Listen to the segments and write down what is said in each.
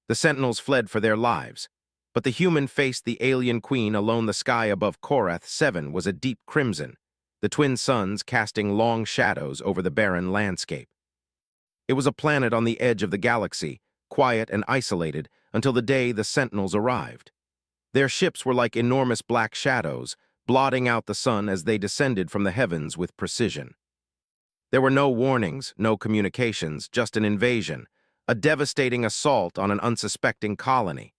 The Sentinels fled for their lives, but the human faced the alien queen alone. The sky above Korath 7 was a deep crimson, the twin suns casting long shadows over the barren landscape. It was a planet on the edge of the galaxy, quiet and isolated until the day the Sentinels arrived. Their ships were like enormous black shadows, blotting out the sun as they descended from the heavens with precision. There were no warnings, no communications, just an invasion, a devastating assault on an unsuspecting colony.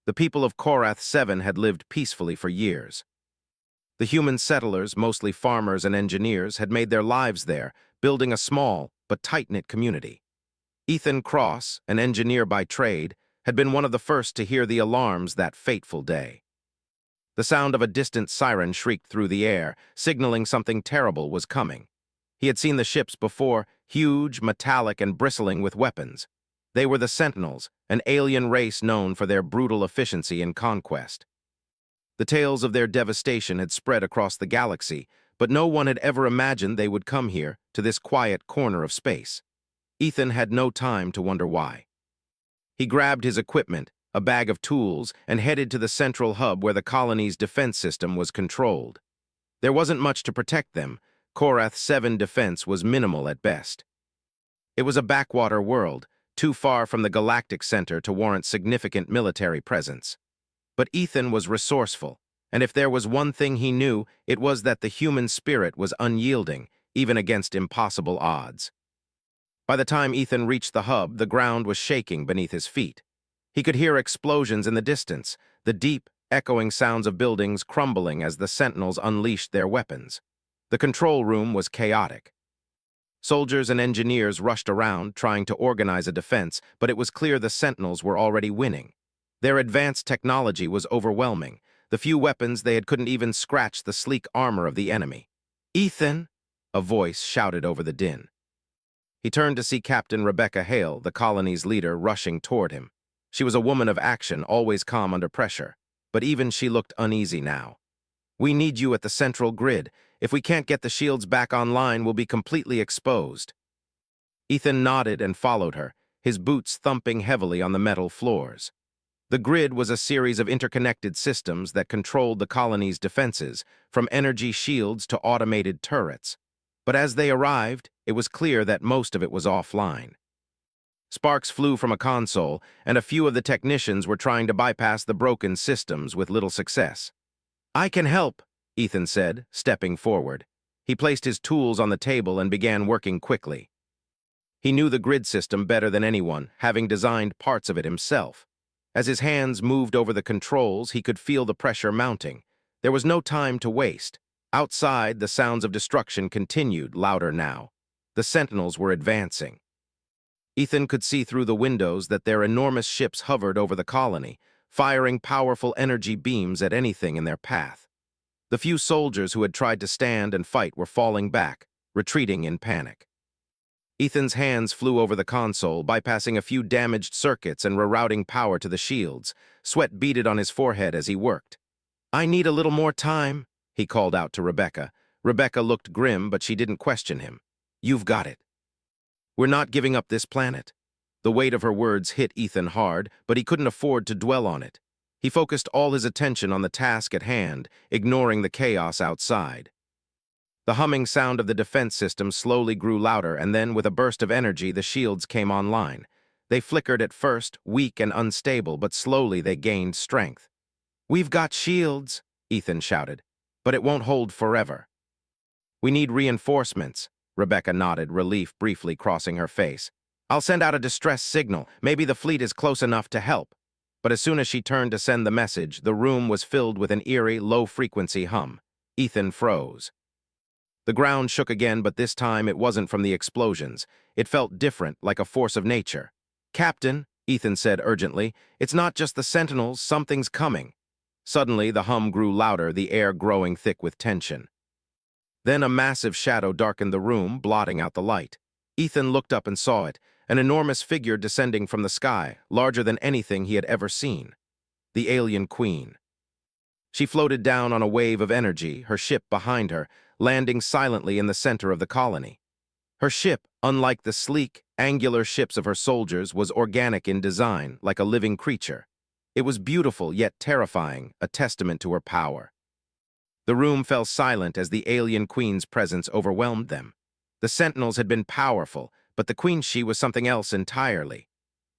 The people of Korath 7 had lived peacefully for years. The human settlers, mostly farmers and engineers, had made their lives there, building a small but tight-knit community. Ethan Cross, an engineer by trade, had been one of the first to hear the alarms that fateful day. The sound of a distant siren shrieked through the air, signaling something terrible was coming. He had seen the ships before, huge, metallic, and bristling with weapons. They were the Sentinels, an alien race known for their brutal efficiency in conquest. The tales of their devastation had spread across the galaxy, but no one had ever imagined they would come here, to this quiet corner of space. Ethan had no time to wonder why. He grabbed his equipment, a bag of tools, and headed to the central hub where the colony's defense system was controlled. There wasn't much to protect them. Korath 7 defense was minimal at best. It was a backwater world, too far from the galactic center to warrant significant military presence. But Ethan was resourceful, and if there was one thing he knew, it was that the human spirit was unyielding, even against impossible odds. By the time Ethan reached the hub, the ground was shaking beneath his feet. He could hear explosions in the distance, the deep, echoing sounds of buildings crumbling as the Sentinels unleashed their weapons. The control room was chaotic. Soldiers and engineers rushed around, trying to organize a defense, but it was clear the Sentinels were already winning. Their advanced technology was overwhelming. The few weapons they had couldn't even scratch the sleek armor of the enemy. "Ethan!" a voice shouted over the din. He turned to see Captain Rebecca Hale, the colony's leader, rushing toward him. She was a woman of action, always calm under pressure, but even she looked uneasy now. "We need you at the central grid. If we can't get the shields back online, we'll be completely exposed." Ethan nodded and followed her, his boots thumping heavily on the metal floors. The grid was a series of interconnected systems that controlled the colony's defenses, from energy shields to automated turrets. But as they arrived, it was clear that most of it was offline. Sparks flew from a console, and a few of the technicians were trying to bypass the broken systems with little success. "I can help," Ethan said, stepping forward. He placed his tools on the table and began working quickly. He knew the grid system better than anyone, having designed parts of it himself. As his hands moved over the controls, he could feel the pressure mounting. There was no time to waste. Outside, the sounds of destruction continued, louder now. The Sentinels were advancing. Ethan could see through the windows that their enormous ships hovered over the colony, firing powerful energy beams at anything in their path. The few soldiers who had tried to stand and fight were falling back, retreating in panic. Ethan's hands flew over the console, bypassing a few damaged circuits and rerouting power to the shields. Sweat beaded on his forehead as he worked. "I need a little more time," he called out to Rebecca. Rebecca looked grim, but she didn't question him. "You've got it. We're not giving up this planet." The weight of her words hit Ethan hard, but he couldn't afford to dwell on it. He focused all his attention on the task at hand, ignoring the chaos outside. The humming sound of the defense system slowly grew louder, and then, with a burst of energy, the shields came online. They flickered at first, weak and unstable, but slowly they gained strength. "We've got shields," Ethan shouted, "but it won't hold forever." "We need reinforcements," Rebecca nodded, relief briefly crossing her face. "I'll send out a distress signal. Maybe the fleet is close enough to help." But as soon as she turned to send the message, the room was filled with an eerie, low-frequency hum. Ethan froze. The ground shook again, but this time it wasn't from the explosions. It felt different, like a force of nature. "Captain," Ethan said urgently, "it's not just the Sentinels, something's coming." Suddenly, the hum grew louder, the air growing thick with tension. Then a massive shadow darkened the room, blotting out the light. Ethan looked up and saw it, an enormous figure descending from the sky, larger than anything he had ever seen. The alien queen. She floated down on a wave of energy, her ship behind her, landing silently in the center of the colony. Her ship, unlike the sleek, angular ships of her soldiers, was organic in design, like a living creature. It was beautiful yet terrifying, a testament to her power. The room fell silent as the alien queen's presence overwhelmed them. The Sentinels had been powerful, but the queen she was something else entirely.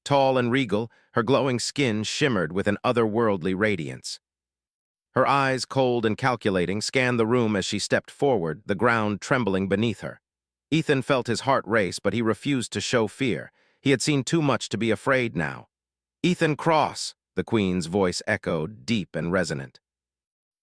Tall and regal, her glowing skin shimmered with an otherworldly radiance. Her eyes, cold and calculating, scanned the room as she stepped forward, the ground trembling beneath her. Ethan felt his heart race, but he refused to show fear. He had seen too much to be afraid now. "Ethan Cross," the Queen's voice echoed, deep and resonant.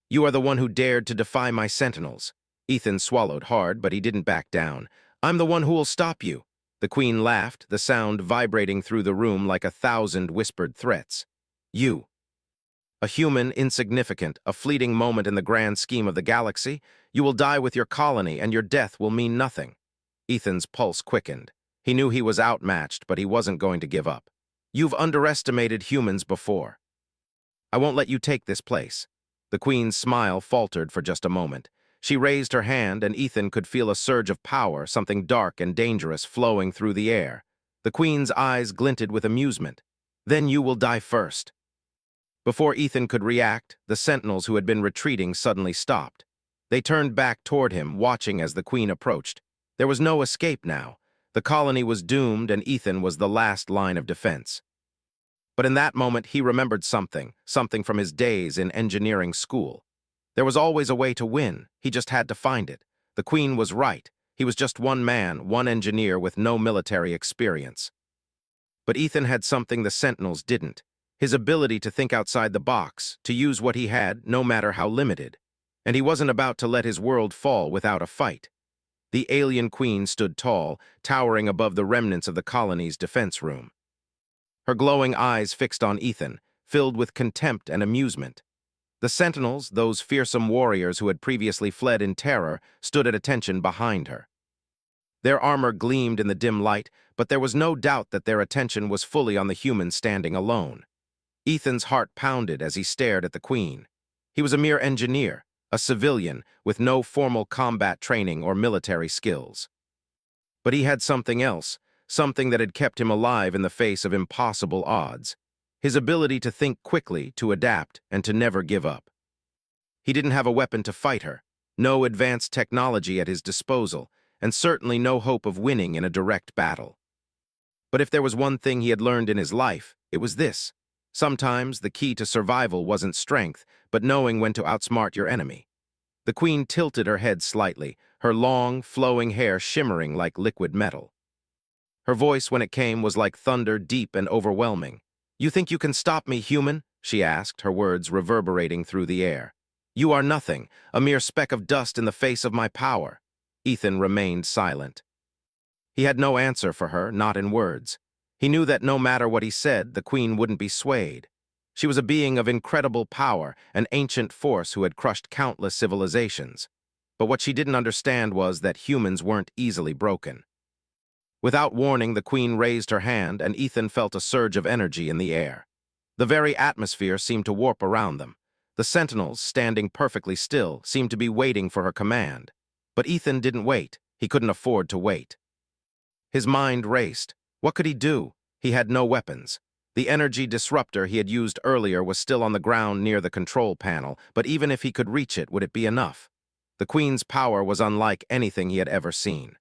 "You are the one who dared to defy my Sentinels." Ethan swallowed hard, but he didn't back down. "I'm the one who will stop you." The Queen laughed, the sound vibrating through the room like 1,000 whispered threats. "You. A human, insignificant, a fleeting moment in the grand scheme of the galaxy. You will die with your colony, and your death will mean nothing." Ethan's pulse quickened. He knew he was outmatched, but he wasn't going to give up. "You've underestimated humans before. I won't let you take this place." The Queen's smile faltered for just a moment. She raised her hand, and Ethan could feel a surge of power, something dark and dangerous flowing through the air. The Queen's eyes glinted with amusement. "Then you will die first." Before Ethan could react, the Sentinels who had been retreating suddenly stopped. They turned back toward him, watching as the Queen approached. There was no escape now. The colony was doomed, and Ethan was the last line of defense. But in that moment, he remembered something from his days in engineering school. There was always a way to win. He just had to find it. The Queen was right. He was just one man, one engineer with no military experience. But Ethan had something the Sentinels didn't. His ability to think outside the box, to use what he had, no matter how limited. And he wasn't about to let his world fall without a fight. The alien Queen stood tall, towering above the remnants of the colony's defense room. Her glowing eyes fixed on Ethan, filled with contempt and amusement. The Sentinels, those fearsome warriors who had previously fled in terror, stood at attention behind her. Their armor gleamed in the dim light, but there was no doubt that their attention was fully on the human standing alone. Ethan's heart pounded as he stared at the Queen. He was a mere engineer, a civilian with no formal combat training or military skills. But he had something else, something that had kept him alive in the face of impossible odds. His ability to think quickly, to adapt, and to never give up. He didn't have a weapon to fight her, no advanced technology at his disposal, and certainly no hope of winning in a direct battle. But if there was one thing he had learned in his life, it was this. Sometimes the key to survival wasn't strength, but knowing when to outsmart your enemy. The Queen tilted her head slightly, her long, flowing hair shimmering like liquid metal. Her voice, when it came, was like thunder, deep and overwhelming. "You think you can stop me, human?" she asked, her words reverberating through the air. "You are nothing, a mere speck of dust in the face of my power." Ethan remained silent. He had no answer for her, not in words. He knew that no matter what he said, the Queen wouldn't be swayed. She was a being of incredible power, an ancient force who had crushed countless civilizations. But what she didn't understand was that humans weren't easily broken. Without warning, the Queen raised her hand, and Ethan felt a surge of energy in the air. The very atmosphere seemed to warp around them. The Sentinels, standing perfectly still, seemed to be waiting for her command. But Ethan didn't wait. He couldn't afford to wait. His mind raced. What could he do? He had no weapons. The energy disruptor he had used earlier was still on the ground near the control panel, but even if he could reach it, would it be enough? The Queen's power was unlike anything he had ever seen.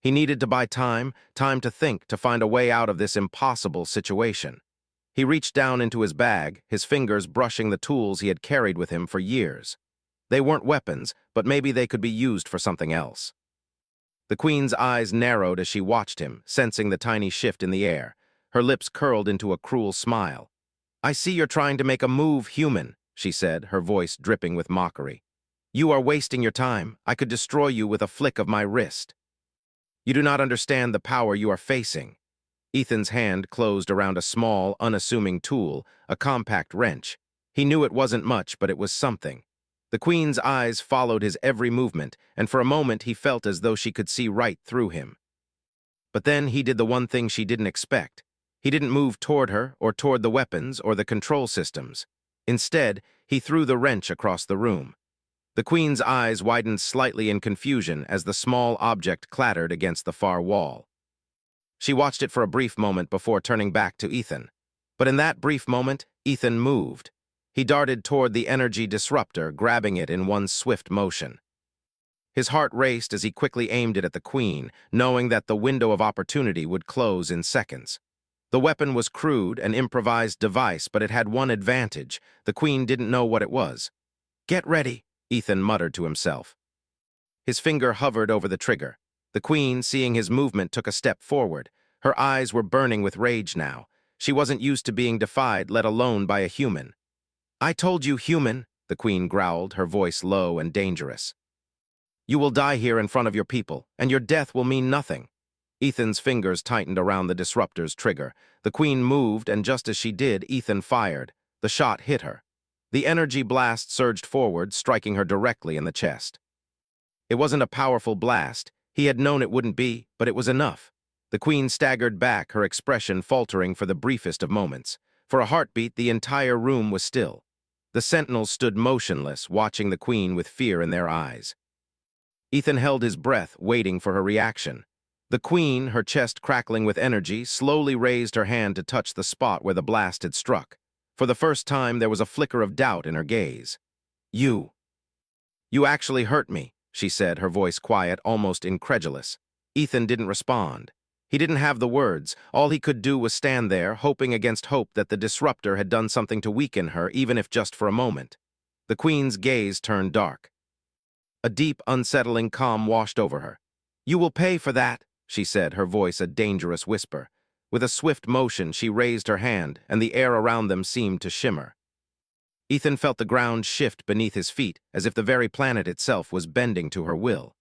He needed to buy time to think, to find a way out of this impossible situation. He reached down into his bag, his fingers brushing the tools he had carried with him for years. They weren't weapons, but maybe they could be used for something else. The Queen's eyes narrowed as she watched him, sensing the tiny shift in the air. Her lips curled into a cruel smile. "I see you're trying to make a move, human," she said, her voice dripping with mockery. "You are wasting your time. I could destroy you with a flick of my wrist. You do not understand the power you are facing." Ethan's hand closed around a small, unassuming tool, a compact wrench. He knew it wasn't much, but it was something. The Queen's eyes followed his every movement, and for a moment he felt as though she could see right through him. But then he did the one thing she didn't expect. He didn't move toward her, or toward the weapons, or the control systems. Instead, he threw the wrench across the room. The Queen's eyes widened slightly in confusion as the small object clattered against the far wall. She watched it for a brief moment before turning back to Ethan. But in that brief moment, Ethan moved. He darted toward the energy disruptor, grabbing it in one swift motion. His heart raced as he quickly aimed it at the Queen, knowing that the window of opportunity would close in seconds. The weapon was crude, an improvised device, but it had one advantage. The Queen didn't know what it was. "Get ready," Ethan muttered to himself. His finger hovered over the trigger. The Queen, seeing his movement, took a step forward. Her eyes were burning with rage now. She wasn't used to being defied, let alone by a human. "I told you, human," the Queen growled, her voice low and dangerous. "You will die here in front of your people, and your death will mean nothing." Ethan's fingers tightened around the disruptor's trigger. The Queen moved, and just as she did, Ethan fired. The shot hit her. The energy blast surged forward, striking her directly in the chest. It wasn't a powerful blast. He had known it wouldn't be, but it was enough. The Queen staggered back, her expression faltering for the briefest of moments. For a heartbeat, the entire room was still. The Sentinels stood motionless, watching the Queen with fear in their eyes. Ethan held his breath, waiting for her reaction. The Queen, her chest crackling with energy, slowly raised her hand to touch the spot where the blast had struck. For the first time, there was a flicker of doubt in her gaze. You actually hurt me," she said, her voice quiet, almost incredulous. Ethan didn't respond. He didn't have the words. All he could do was stand there, hoping against hope that the disruptor had done something to weaken her, even if just for a moment. The Queen's gaze turned dark. A deep, unsettling calm washed over her. "You will pay for that," she said, her voice a dangerous whisper. With a swift motion, she raised her hand, and the air around them seemed to shimmer. Ethan felt the ground shift beneath his feet, as if the very planet itself was bending to her will.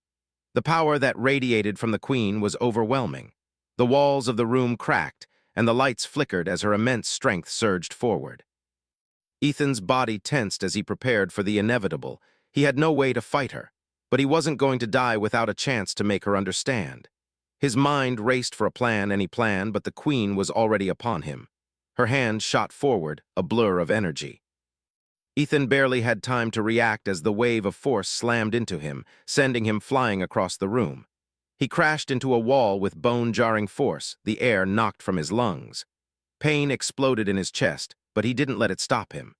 The power that radiated from the Queen was overwhelming. The walls of the room cracked, and the lights flickered as her immense strength surged forward. Ethan's body tensed as he prepared for the inevitable. He had no way to fight her, but he wasn't going to die without a chance to make her understand. His mind raced for a plan, any plan, but the Queen was already upon him. Her hand shot forward, a blur of energy. Ethan barely had time to react as the wave of force slammed into him, sending him flying across the room. He crashed into a wall with bone-jarring force, the air knocked from his lungs. Pain exploded in his chest, but he didn't let it stop him.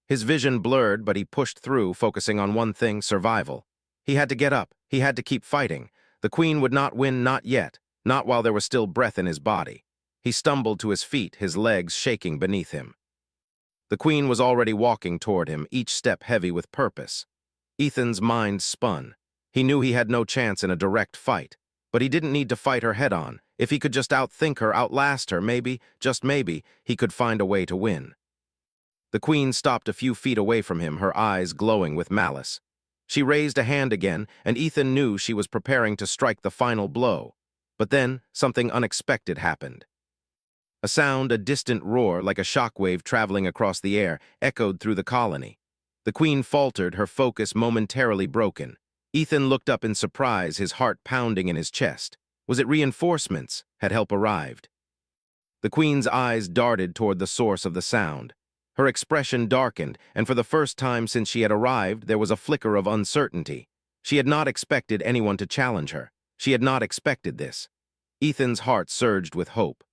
His vision blurred, but he pushed through, focusing on one thing: survival. He had to get up. He had to keep fighting. The Queen would not win, not yet, not while there was still breath in his body. He stumbled to his feet, his legs shaking beneath him. The Queen was already walking toward him, each step heavy with purpose. Ethan's mind spun. He knew he had no chance in a direct fight, but he didn't need to fight her head-on. If he could just outthink her, outlast her, maybe, just maybe, he could find a way to win. The Queen stopped a few feet away from him, her eyes glowing with malice. She raised a hand again, and Ethan knew she was preparing to strike the final blow. But then, something unexpected happened. A sound, a distant roar, like a shockwave traveling across the air, echoed through the colony. The Queen faltered, her focus momentarily broken. Ethan looked up in surprise, his heart pounding in his chest. Was it reinforcements? Had help arrived? The Queen's eyes darted toward the source of the sound. Her expression darkened, and for the first time since she had arrived, there was a flicker of uncertainty. She had not expected anyone to challenge her. She had not expected this. Ethan's heart surged with hope.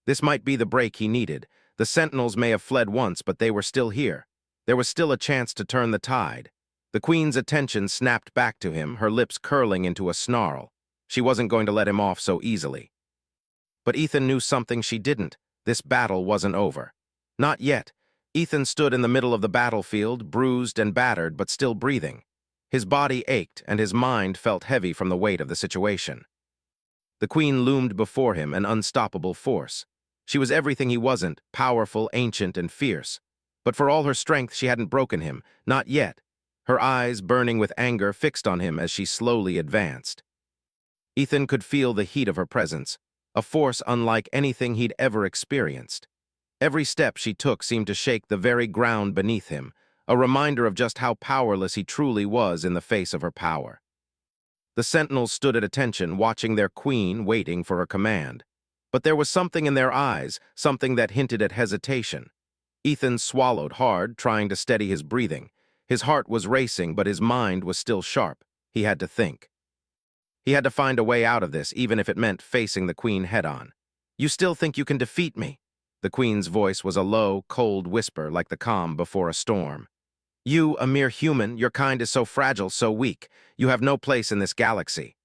This might be the break he needed. The Sentinels may have fled once, but they were still here. There was still a chance to turn the tide. The Queen's attention snapped back to him, her lips curling into a snarl. She wasn't going to let him off so easily. But Ethan knew something she didn't. This battle wasn't over. Not yet. Ethan stood in the middle of the battlefield, bruised and battered, but still breathing. His body ached, and his mind felt heavy from the weight of the situation. The Queen loomed before him, an unstoppable force. She was everything he wasn't: powerful, ancient, and fierce. But for all her strength, she hadn't broken him. Not yet. Her eyes, burning with anger, fixed on him as she slowly advanced. Ethan could feel the heat of her presence, a force unlike anything he'd ever experienced. Every step she took seemed to shake the very ground beneath him, a reminder of just how powerless he truly was in the face of her power. The Sentinels stood at attention, watching their Queen, waiting for her command. But there was something in their eyes, something that hinted at hesitation. Ethan swallowed hard, trying to steady his breathing. His heart was racing, but his mind was still sharp. He had to think. He had to find a way out of this, even if it meant facing the Queen head-on. "You still think you can defeat me?" The Queen's voice was a low, cold whisper like the calm before a storm. "You, a mere human, your kind is so fragile, so weak. You have no place in this galaxy."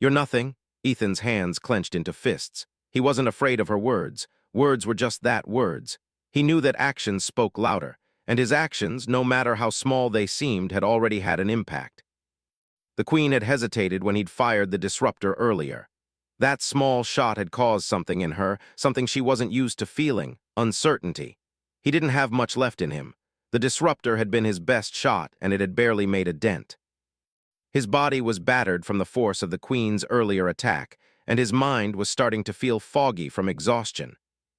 "You're nothing." Ethan's hands clenched into fists. He wasn't afraid of her words. Words were just that, words. He knew that actions spoke louder, and his actions, no matter how small they seemed, had already had an impact. The Queen had hesitated when he'd fired the disruptor earlier. That small shot had caused something in her, something she wasn't used to feeling, uncertainty. He didn't have much left in him. The disruptor had been his best shot, and it had barely made a dent. His body was battered from the force of the Queen's earlier attack, and his mind was starting to feel foggy from exhaustion.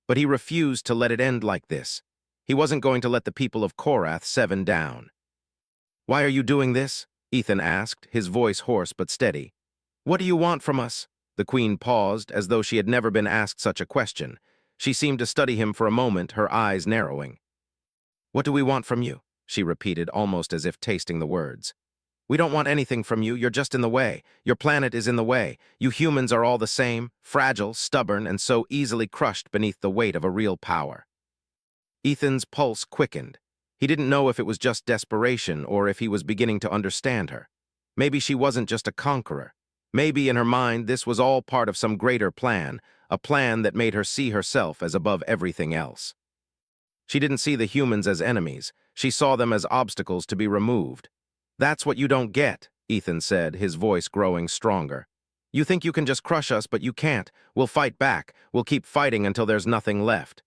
But he refused to let it end like this. He wasn't going to let the people of Korath 7 down. "Why are you doing this?" Ethan asked, his voice hoarse but steady. "What do you want from us?" The Queen paused, as though she had never been asked such a question. She seemed to study him for a moment, her eyes narrowing. "What do we want from you?" she repeated, almost as if tasting the words. "We don't want anything from you, you're just in the way. Your planet is in the way. You humans are all the same, fragile, stubborn, and so easily crushed beneath the weight of a real power." Ethan's pulse quickened. He didn't know if it was just desperation or if he was beginning to understand her. Maybe she wasn't just a conqueror. Maybe in her mind this was all part of some greater plan, a plan that made her see herself as above everything else. She didn't see the humans as enemies. She saw them as obstacles to be removed. "That's what you don't get," Ethan said, his voice growing stronger. "You think you can just crush us, but you can't. We'll fight back. We'll keep fighting until there's nothing left.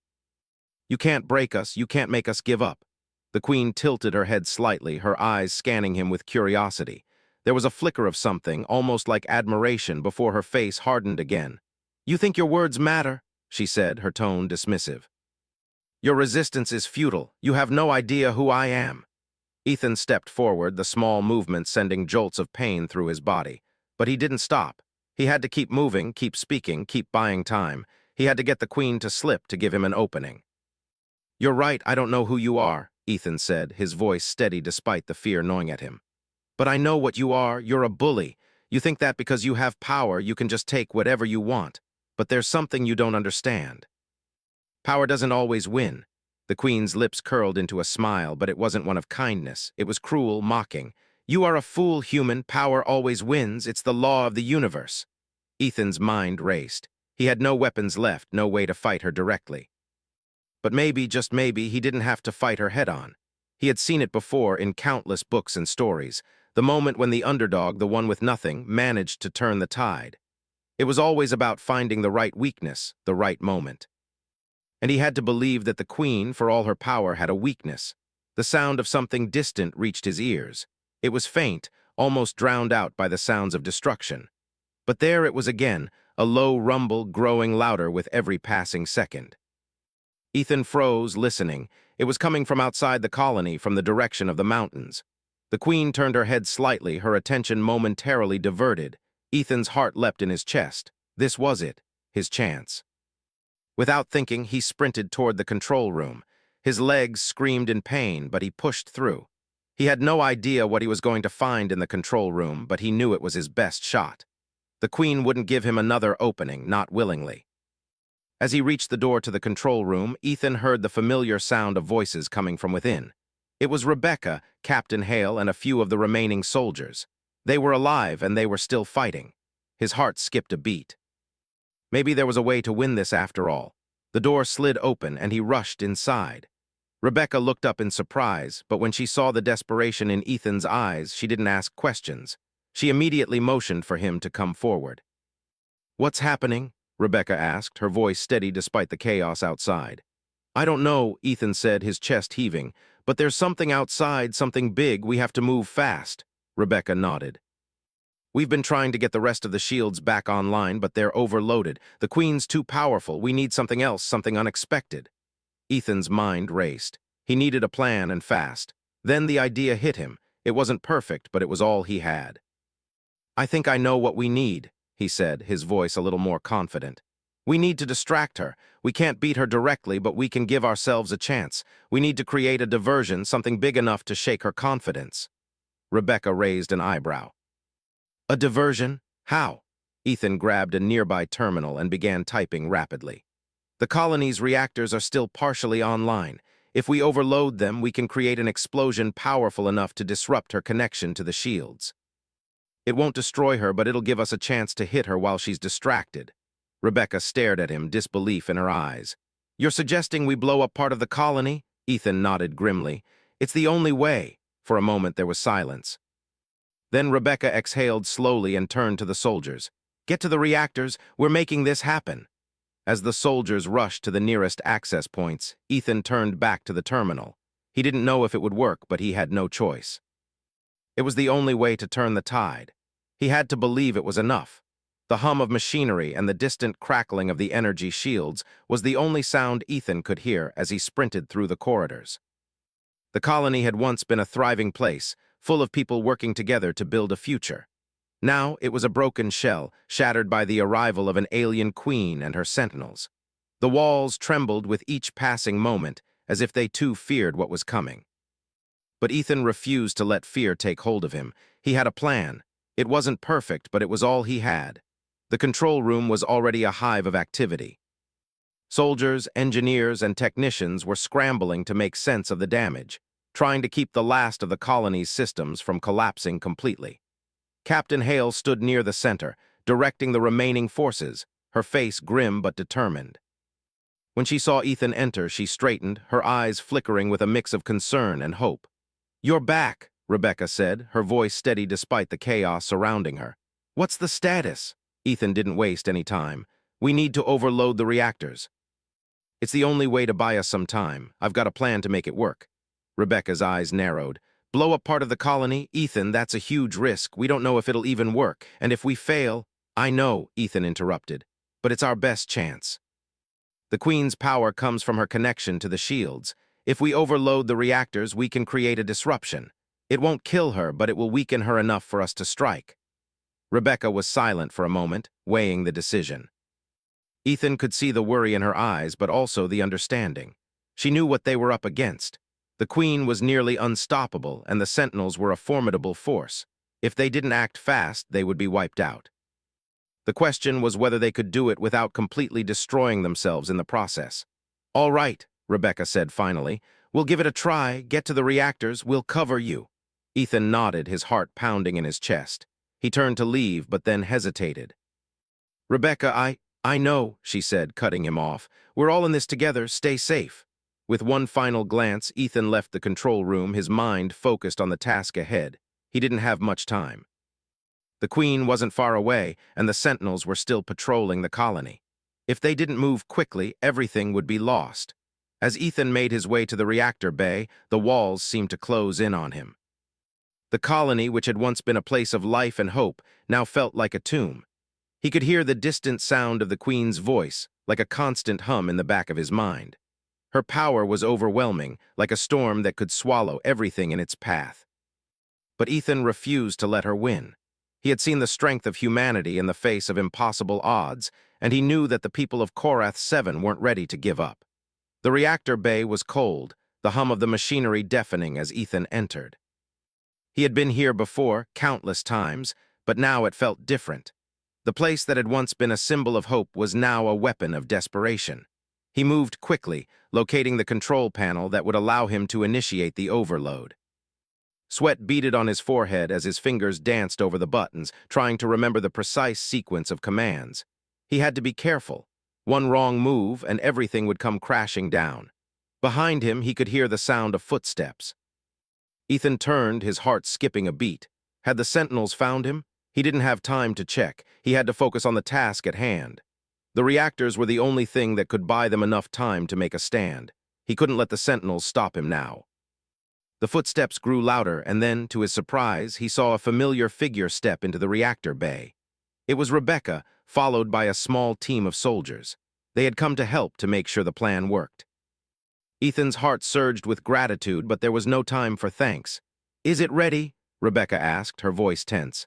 You can't break us. You can't make us give up." The Queen tilted her head slightly, her eyes scanning him with curiosity. There was a flicker of something, almost like admiration, before her face hardened again. "You think your words matter?" she said, her tone dismissive. "Your resistance is futile. You have no idea who I am." Ethan stepped forward, the small movement sending jolts of pain through his body. But he didn't stop. He had to keep moving, keep speaking, keep buying time. He had to get the Queen to slip to give him an opening. "You're right, I don't know who you are," Ethan said, his voice steady despite the fear gnawing at him. "But I know what you are. You're a bully. You think that because you have power, you can just take whatever you want. But there's something you don't understand. Power doesn't always win." The Queen's lips curled into a smile, but it wasn't one of kindness. It was cruel, mocking. "You are a fool, human. Power always wins. It's the law of the universe." Ethan's mind raced. He had no weapons left, no way to fight her directly. But maybe, just maybe, he didn't have to fight her head-on. He had seen it before in countless books and stories, the moment when the underdog, the one with nothing, managed to turn the tide. It was always about finding the right weakness, the right moment. And he had to believe that the Queen, for all her power, had a weakness. The sound of something distant reached his ears. It was faint, almost drowned out by the sounds of destruction. But there it was again, a low rumble growing louder with every passing second. Ethan froze, listening. It was coming from outside the colony, from the direction of the mountains. The Queen turned her head slightly, her attention momentarily diverted. Ethan's heart leapt in his chest. This was it, his chance. Without thinking, he sprinted toward the control room. His legs screamed in pain, but he pushed through. He had no idea what he was going to find in the control room, but he knew it was his best shot. The Queen wouldn't give him another opening, not willingly. As he reached the door to the control room, Ethan heard the familiar sound of voices coming from within. It was Rebecca, Captain Hale, and a few of the remaining soldiers. They were alive, and they were still fighting. His heart skipped a beat. Maybe there was a way to win this after all. The door slid open, and he rushed inside. Rebecca looked up in surprise, but when she saw the desperation in Ethan's eyes, she didn't ask questions. She immediately motioned for him to come forward. "What's happening?" Rebecca asked, her voice steady despite the chaos outside. "I don't know," Ethan said, his chest heaving, "but there's something outside, something big. We have to move fast." Rebecca nodded. "We've been trying to get the rest of the shields back online, but they're overloaded. The Queen's too powerful. We need something else, something unexpected." Ethan's mind raced. He needed a plan, and fast. Then the idea hit him. It wasn't perfect, but it was all he had. "I think I know what we need," he said, his voice a little more confident. We need to distract her. We can't beat her directly, but we can give ourselves a chance. We need to create a diversion, something big enough to shake her confidence. Rebecca raised an eyebrow. A diversion? How? Ethan grabbed a nearby terminal and began typing rapidly. The colony's reactors are still partially online. If we overload them, we can create an explosion powerful enough to disrupt her connection to the shields. It won't destroy her, but it'll give us a chance to hit her while she's distracted. Rebecca stared at him, disbelief in her eyes. You're suggesting we blow up part of the colony? Ethan nodded grimly. It's the only way. For a moment there was silence. Then Rebecca exhaled slowly and turned to the soldiers. Get to the reactors, we're making this happen. As the soldiers rushed to the nearest access points, Ethan turned back to the terminal. He didn't know if it would work, but he had no choice. It was the only way to turn the tide. He had to believe it was enough. The hum of machinery and the distant crackling of the energy shields was the only sound Ethan could hear as he sprinted through the corridors. The colony had once been a thriving place, full of people working together to build a future. Now it was a broken shell, shattered by the arrival of an alien queen and her sentinels. The walls trembled with each passing moment, as if they too feared what was coming. But Ethan refused to let fear take hold of him. He had a plan. It wasn't perfect, but it was all he had. The control room was already a hive of activity. Soldiers, engineers, and technicians were scrambling to make sense of the damage, trying to keep the last of the colony's systems from collapsing completely. Captain Hale stood near the center, directing the remaining forces, her face grim but determined. When she saw Ethan enter, she straightened, her eyes flickering with a mix of concern and hope. "You're back," Rebecca said, her voice steady despite the chaos surrounding her. "What's the status?" Ethan didn't waste any time. "We need to overload the reactors." "It's the only way to buy us some time. I've got a plan to make it work." Rebecca's eyes narrowed. "Blow up part of the colony? Ethan, that's a huge risk. We don't know if it'll even work. And if we fail—" "I know," Ethan interrupted, "but it's our best chance. The Queen's power comes from her connection to the shields. If we overload the reactors, we can create a disruption. It won't kill her, but it will weaken her enough for us to strike." Rebecca was silent for a moment, weighing the decision. Ethan could see the worry in her eyes, but also the understanding. She knew what they were up against. The Queen was nearly unstoppable, and the Sentinels were a formidable force. If they didn't act fast, they would be wiped out. The question was whether they could do it without completely destroying themselves in the process. "All right," Rebecca said finally. "We'll give it a try. Get to the reactors. We'll cover you." Ethan nodded, his heart pounding in his chest. He turned to leave, but then hesitated. "Rebecca, I know," she said, cutting him off. "We're all in this together. Stay safe." With one final glance, Ethan left the control room, his mind focused on the task ahead. He didn't have much time. The Queen wasn't far away, and the Sentinels were still patrolling the colony. If they didn't move quickly, everything would be lost. As Ethan made his way to the reactor bay, the walls seemed to close in on him. The colony, which had once been a place of life and hope, now felt like a tomb. He could hear the distant sound of the Queen's voice, like a constant hum in the back of his mind. Her power was overwhelming, like a storm that could swallow everything in its path. But Ethan refused to let her win. He had seen the strength of humanity in the face of impossible odds, and he knew that the people of Korath 7 weren't ready to give up. The reactor bay was cold, the hum of the machinery deafening as Ethan entered. He had been here before, countless times, but now it felt different. The place that had once been a symbol of hope was now a weapon of desperation. He moved quickly, locating the control panel that would allow him to initiate the overload. Sweat beaded on his forehead as his fingers danced over the buttons, trying to remember the precise sequence of commands. He had to be careful. One wrong move, and everything would come crashing down. Behind him, he could hear the sound of footsteps. Ethan turned, his heart skipping a beat. Had the Sentinels found him? He didn't have time to check. He had to focus on the task at hand. The reactors were the only thing that could buy them enough time to make a stand. He couldn't let the Sentinels stop him now. The footsteps grew louder, and then, to his surprise, he saw a familiar figure step into the reactor bay. It was Rebecca, followed by a small team of soldiers. They had come to help to make sure the plan worked. Ethan's heart surged with gratitude, but there was no time for thanks. "Is it ready?" Rebecca asked, her voice tense.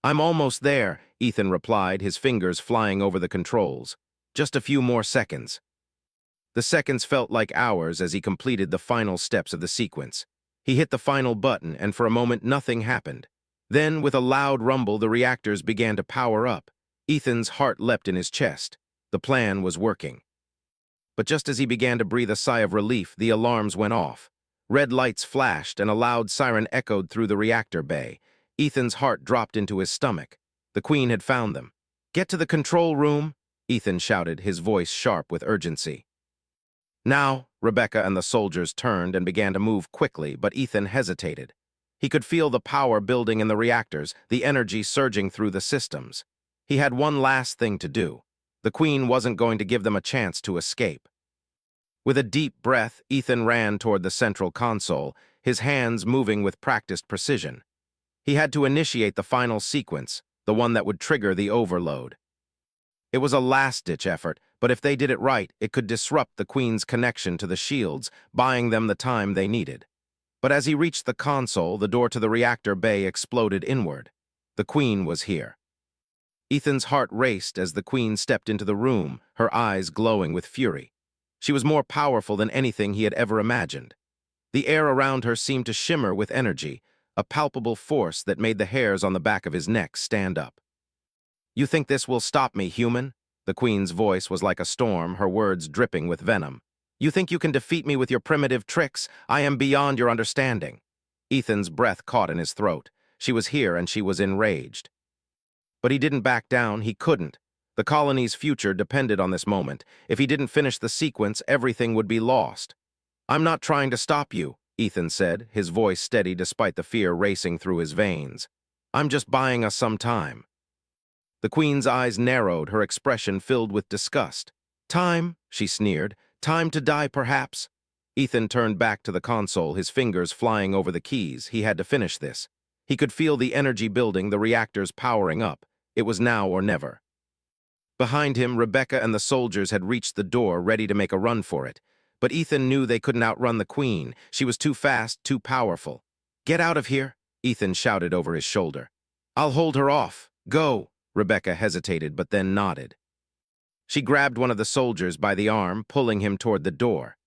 "I'm almost there," Ethan replied, his fingers flying over the controls. Just a few more seconds. The seconds felt like hours as he completed the final steps of the sequence. He hit the final button, and for a moment nothing happened. Then, with a loud rumble, the reactors began to power up. Ethan's heart leapt in his chest. The plan was working. But just as he began to breathe a sigh of relief, the alarms went off. Red lights flashed, and a loud siren echoed through the reactor bay. Ethan's heart dropped into his stomach. The Queen had found them. "Get to the control room," Ethan shouted, his voice sharp with urgency. Now, Rebecca and the soldiers turned and began to move quickly, but Ethan hesitated. He could feel the power building in the reactors, the energy surging through the systems. He had one last thing to do. The Queen wasn't going to give them a chance to escape. With a deep breath, Ethan ran toward the central console, his hands moving with practiced precision. He had to initiate the final sequence, the one that would trigger the overload. It was a last-ditch effort, but if they did it right, it could disrupt the Queen's connection to the shields, buying them the time they needed. But as he reached the console, the door to the reactor bay exploded inward. The Queen was here. Ethan's heart raced as the Queen stepped into the room, her eyes glowing with fury. She was more powerful than anything he had ever imagined. The air around her seemed to shimmer with energy, a palpable force that made the hairs on the back of his neck stand up. "You think this will stop me, human?" The Queen's voice was like a storm, her words dripping with venom. "You think you can defeat me with your primitive tricks? I am beyond your understanding." Ethan's breath caught in his throat. She was here and she was enraged. But he didn't back down, he couldn't. The colony's future depended on this moment. If he didn't finish the sequence, everything would be lost. "I'm not trying to stop you," Ethan said, his voice steady despite the fear racing through his veins. "I'm just buying us some time." The Queen's eyes narrowed, her expression filled with disgust. "Time?" she sneered. "Time to die, perhaps?" Ethan turned back to the console, his fingers flying over the keys. He had to finish this. He could feel the energy building, the reactors powering up. It was now or never. Behind him, Rebecca and the soldiers had reached the door, ready to make a run for it. But Ethan knew they couldn't outrun the Queen. She was too fast, too powerful. "Get out of here," Ethan shouted over his shoulder. "I'll hold her off. Go." Rebecca hesitated, but then nodded. She grabbed one of the soldiers by the arm, pulling him toward the door.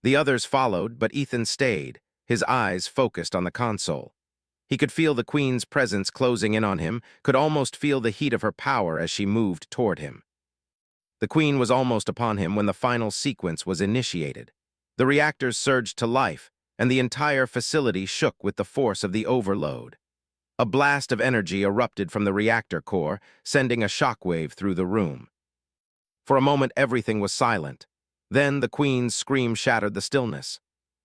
The others followed, but Ethan stayed, his eyes focused on the console. He could feel the Queen's presence closing in on him, could almost feel the heat of her power as she moved toward him. The Queen was almost upon him when the final sequence was initiated. The reactors surged to life, and the entire facility shook with the force of the overload. A blast of energy erupted from the reactor core, sending a shockwave through the room. For a moment, everything was silent. Then the Queen's scream shattered the stillness.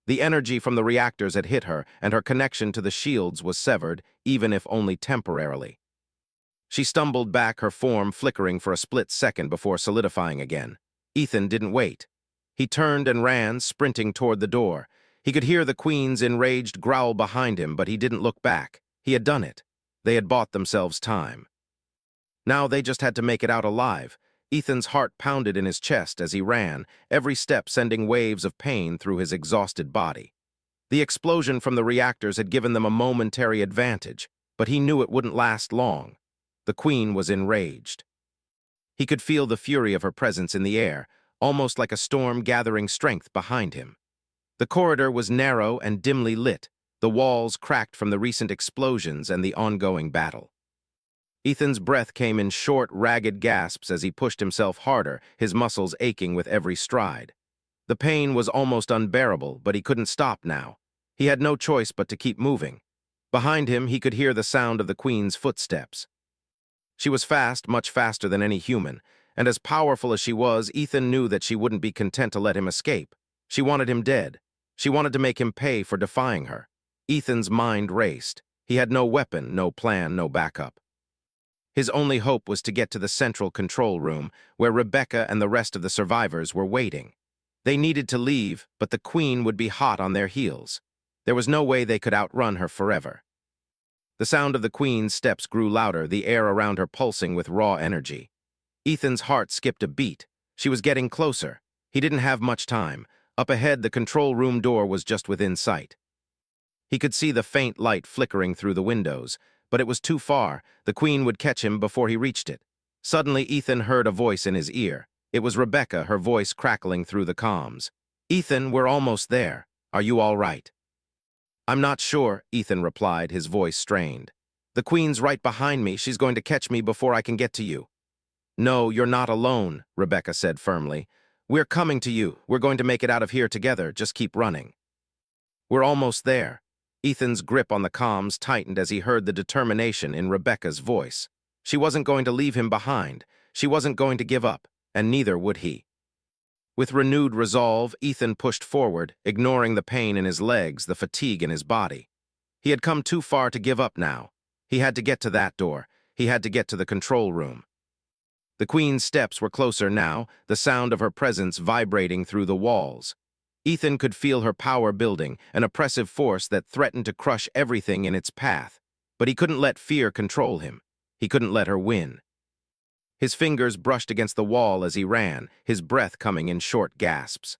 The energy from the reactors had hit her, and her connection to the shields was severed, even if only temporarily. She stumbled back, her form flickering for a split second before solidifying again. Ethan didn't wait. He turned and ran, sprinting toward the door. He could hear the Queen's enraged growl behind him, but he didn't look back. He had done it. They had bought themselves time. Now they just had to make it out alive. Ethan's heart pounded in his chest as he ran, every step sending waves of pain through his exhausted body. The explosion from the reactors had given them a momentary advantage, but he knew it wouldn't last long. The Queen was enraged. He could feel the fury of her presence in the air, almost like a storm gathering strength behind him. The corridor was narrow and dimly lit, the walls cracked from the recent explosions and the ongoing battle. Ethan's breath came in short, ragged gasps as he pushed himself harder, his muscles aching with every stride. The pain was almost unbearable, but he couldn't stop now. He had no choice but to keep moving. Behind him, he could hear the sound of the Queen's footsteps. She was fast, much faster than any human, and as powerful as she was, Ethan knew that she wouldn't be content to let him escape. She wanted him dead. She wanted to make him pay for defying her. Ethan's mind raced. He had no weapon, no plan, no backup. His only hope was to get to the central control room, where Rebecca and the rest of the survivors were waiting. They needed to leave, but the Queen would be hot on their heels. There was no way they could outrun her forever. The sound of the Queen's steps grew louder, the air around her pulsing with raw energy. Ethan's heart skipped a beat. She was getting closer. He didn't have much time. Up ahead, the control room door was just within sight. He could see the faint light flickering through the windows, but it was too far. The Queen would catch him before he reached it. Suddenly, Ethan heard a voice in his ear. It was Rebecca, her voice crackling through the comms. "Ethan, we're almost there. Are you all right?" "I'm not sure," Ethan replied, his voice strained. "The Queen's right behind me. She's going to catch me before I can get to you." "No, you're not alone," Rebecca said firmly. "We're coming to you. We're going to make it out of here together. Just keep running." "We're almost there." Ethan's grip on the comms tightened as he heard the determination in Rebecca's voice. She wasn't going to leave him behind. She wasn't going to give up, and neither would he. With renewed resolve, Ethan pushed forward, ignoring the pain in his legs, the fatigue in his body. He had come too far to give up now. He had to get to that door. He had to get to the control room. The Queen's steps were closer now, the sound of her presence vibrating through the walls. Ethan could feel her power building, an oppressive force that threatened to crush everything in its path. But he couldn't let fear control him. He couldn't let her win. His fingers brushed against the wall as he ran, his breath coming in short gasps.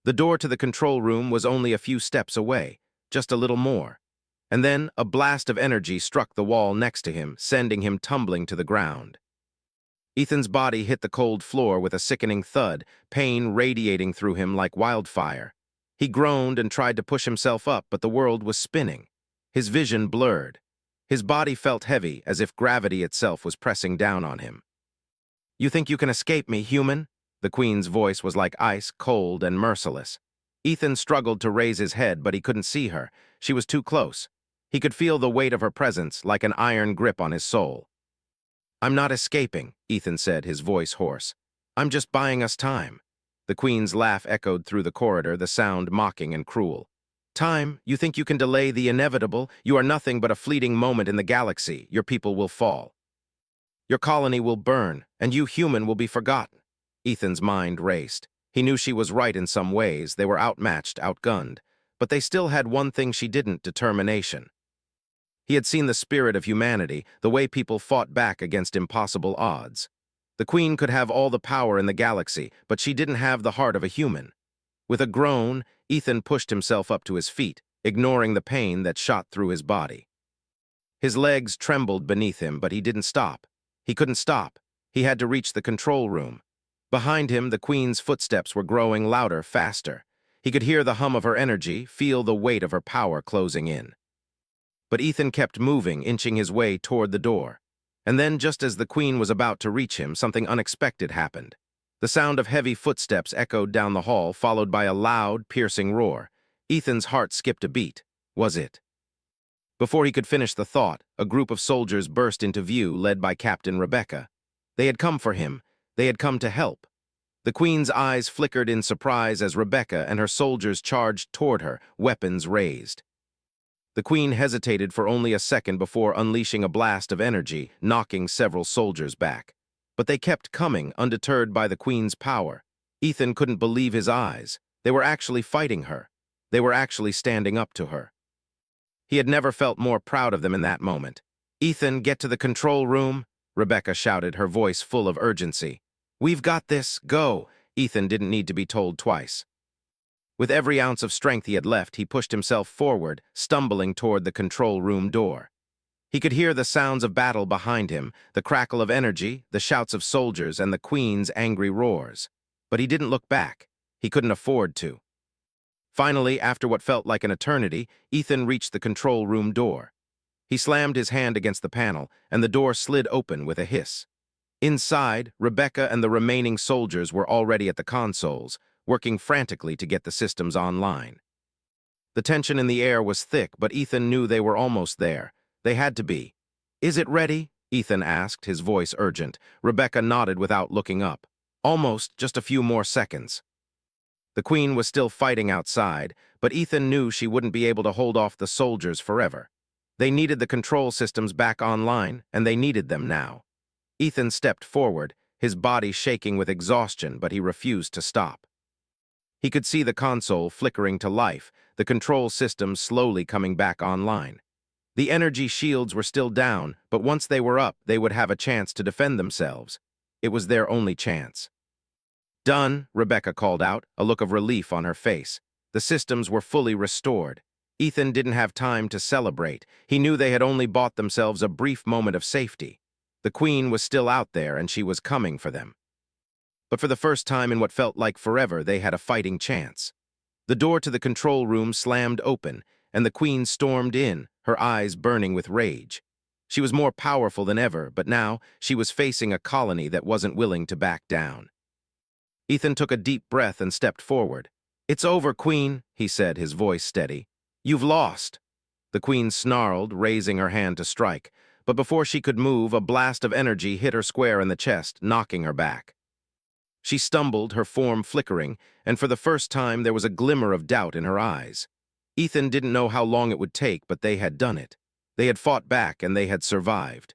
The door to the control room was only a few steps away, just a little more. And then a blast of energy struck the wall next to him, sending him tumbling to the ground. Ethan's body hit the cold floor with a sickening thud, pain radiating through him like wildfire. He groaned and tried to push himself up, but the world was spinning. His vision blurred. His body felt heavy, as if gravity itself was pressing down on him. "You think you can escape me, human?" The Queen's voice was like ice, cold and merciless. Ethan struggled to raise his head, but he couldn't see her. She was too close. He could feel the weight of her presence, like an iron grip on his soul. "I'm not escaping," Ethan said, his voice hoarse. "I'm just buying us time." The Queen's laugh echoed through the corridor, the sound mocking and cruel. "Time? You think you can delay the inevitable? You are nothing but a fleeting moment in the galaxy. Your people will fall. Your colony will burn, and you human will be forgotten." Ethan's mind raced. He knew she was right in some ways. They were outmatched, outgunned. But they still had one thing she didn't: determination. He had seen the spirit of humanity, the way people fought back against impossible odds. The Queen could have all the power in the galaxy, but she didn't have the heart of a human. With a groan, Ethan pushed himself up to his feet, ignoring the pain that shot through his body. His legs trembled beneath him, but he didn't stop. He couldn't stop. He had to reach the control room. Behind him, the Queen's footsteps were growing louder, faster. He could hear the hum of her energy, feel the weight of her power closing in. But Ethan kept moving, inching his way toward the door. And then, just as the Queen was about to reach him, something unexpected happened. The sound of heavy footsteps echoed down the hall, followed by a loud, piercing roar. Ethan's heart skipped a beat. Was it? Before he could finish the thought, a group of soldiers burst into view, led by Captain Rebecca. They had come for him. They had come to help. The Queen's eyes flickered in surprise as Rebecca and her soldiers charged toward her, weapons raised. The Queen hesitated for only a second before unleashing a blast of energy, knocking several soldiers back. But they kept coming, undeterred by the Queen's power. Ethan couldn't believe his eyes. They were actually fighting her. They were actually standing up to her. He had never felt more proud of them in that moment. "Ethan, get to the control room," Rebecca shouted, her voice full of urgency. "We've got this. Go." Ethan didn't need to be told twice. With every ounce of strength he had left, he pushed himself forward, stumbling toward the control room door. He could hear the sounds of battle behind him, the crackle of energy, the shouts of soldiers, and the Queen's angry roars. But he didn't look back. He couldn't afford to. Finally, after what felt like an eternity, Ethan reached the control room door. He slammed his hand against the panel, and the door slid open with a hiss. Inside, Rebecca and the remaining soldiers were already at the consoles, working frantically to get the systems online. The tension in the air was thick, but Ethan knew they were almost there. They had to be. "Is it ready?" Ethan asked, his voice urgent. Rebecca nodded without looking up. "Almost, just a few more seconds." The Queen was still fighting outside, but Ethan knew she wouldn't be able to hold off the soldiers forever. They needed the control systems back online, and they needed them now. Ethan stepped forward, his body shaking with exhaustion, but he refused to stop. He could see the console flickering to life, the control systems slowly coming back online. The energy shields were still down, but once they were up, they would have a chance to defend themselves. It was their only chance. "Done," Rebecca called out, a look of relief on her face. The systems were fully restored. Ethan didn't have time to celebrate. He knew they had only bought themselves a brief moment of safety. The Queen was still out there, and she was coming for them. but for the first time in what felt like forever, they had a fighting chance. The door to the control room slammed open, and the Queen stormed in, her eyes burning with rage. She was more powerful than ever, but now she was facing a colony that wasn't willing to back down. Ethan took a deep breath and stepped forward. "It's over, Queen," he said, his voice steady. "You've lost." The Queen snarled, raising her hand to strike, but before she could move, a blast of energy hit her square in the chest, knocking her back. She stumbled, her form flickering, and for the first time there was a glimmer of doubt in her eyes. Ethan didn't know how long it would take, but they had done it. They had fought back, and they had survived.